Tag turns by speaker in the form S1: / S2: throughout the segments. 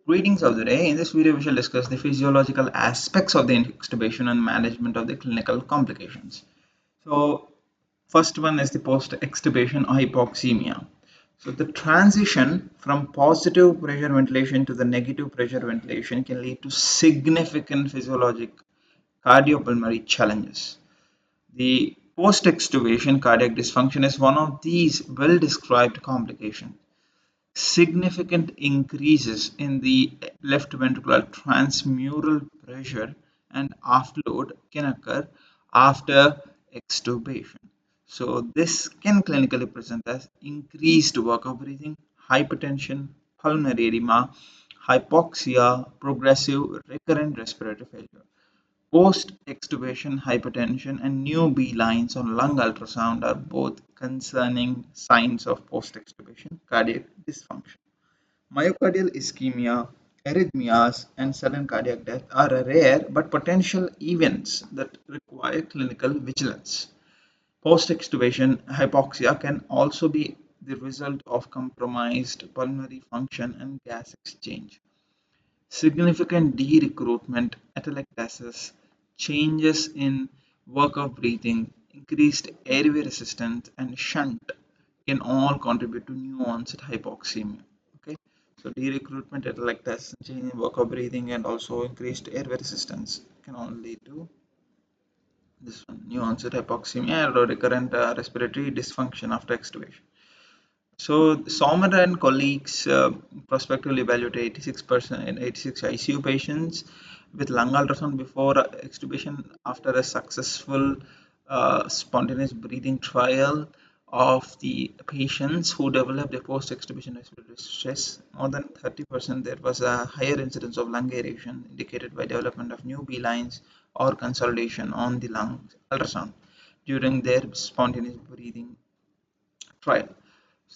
S1: Greetings of the day. In this video, we shall discuss the physiological aspects of the extubation and management of the clinical complications. So, first one is the post-extubation hypoxemia. So, the transition from positive pressure ventilation to the negative pressure ventilation can lead to significant physiologic cardiopulmonary challenges. The post-extubation cardiac dysfunction is one of these well-described complications. Significant increases in the left ventricular transmural pressure and afterload can occur after extubation. So this can clinically present as increased work of breathing, hypertension, pulmonary edema, hypoxia, progressive recurrent respiratory failure. Post-extubation hypertension and new B lines on lung ultrasound are both concerning signs of post-extubation cardiac dysfunction. Myocardial ischemia, arrhythmias, and sudden cardiac death are rare but potential events that require clinical vigilance. Post-extubation hypoxia can also be the result of compromised pulmonary function and gas exchange. Significant de-recruitment, atelectasis, changes in work of breathing, increased airway resistance, and shunt can all contribute to new onset hypoxemia. Okay, so de-recruitment, atelectasis, change in work of breathing, and also increased airway resistance can all lead to this one, new onset hypoxemia or recurrent respiratory dysfunction after extubation. So Sommer and colleagues prospectively evaluated 86% in 86 ICU patients with lung ultrasound before extubation after a successful spontaneous breathing trial of the patients who developed a post-extubation respiratory stress. More than 30% there was a higher incidence of lung aeration indicated by development of new B lines or consolidation on the lung ultrasound during their spontaneous breathing trial.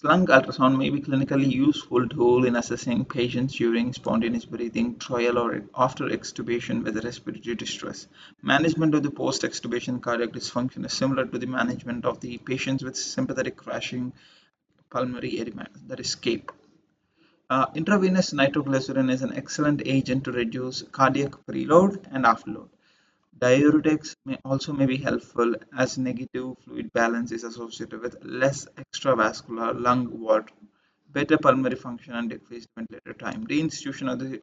S1: Lung ultrasound may be clinically useful tool in assessing patients during spontaneous breathing trial or after extubation with respiratory distress. Management of the post-extubation cardiac dysfunction is similar to the management of the patients with sympathetic crashing pulmonary edema, that is CAPE. Intravenous nitroglycerin is an excellent agent to reduce cardiac preload and afterload. Diuretics may be helpful as negative fluid balance is associated with less extravascular lung water, better pulmonary function, and decreased ventilator time. Reinstitution of the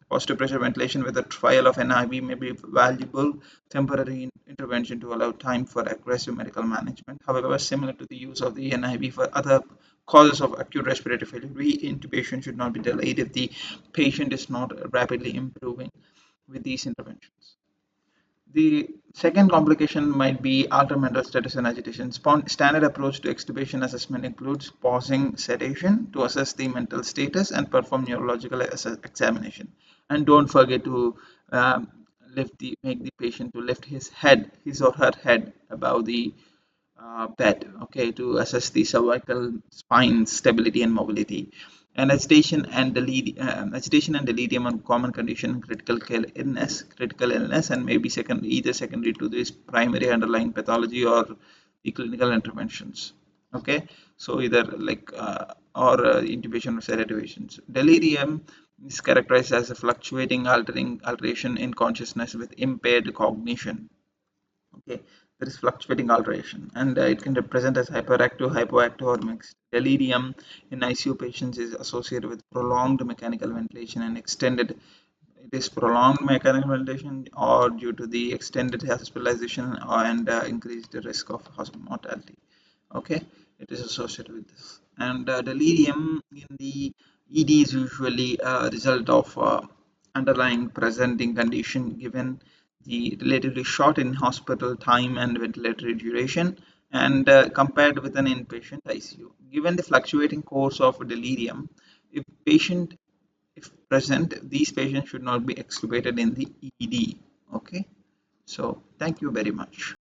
S1: positive pressure ventilation with a trial of NIV may be valuable temporary intervention to allow time for aggressive medical management. However, similar to the use of the NIV for other causes of acute respiratory failure, reintubation should not be delayed if the patient is not rapidly improving with these interventions. The second complication might be altered mental status and agitation. Standard approach to extubation assessment includes pausing sedation to assess the mental status and perform neurological examination. And don't forget to make the patient to lift his or her head above the bed, okay, to assess the cervical spine stability and mobility. And agitation and delirium are common condition in critical illness, and maybe either secondary to this primary underlying pathology or the clinical interventions. Okay, so either like or intubation or sedativations. Delirium is characterized as a fluctuating alteration in consciousness with impaired cognition. Okay, there is fluctuating alteration, and it can represent as hyperactive, hypoactive, or mixed. Delirium in ICU patients is associated with prolonged mechanical ventilation and extended. It is prolonged mechanical ventilation or due to the extended hospitalization and increased risk of hospital mortality. Okay, it is associated with this. And delirium in the ED is usually a result of underlying presenting condition given the relatively short in hospital time and ventilatory duration, and compared with an inpatient ICU. Given the fluctuating course of delirium, if present, these patients should not be extubated in the ED. Okay, so thank you very much.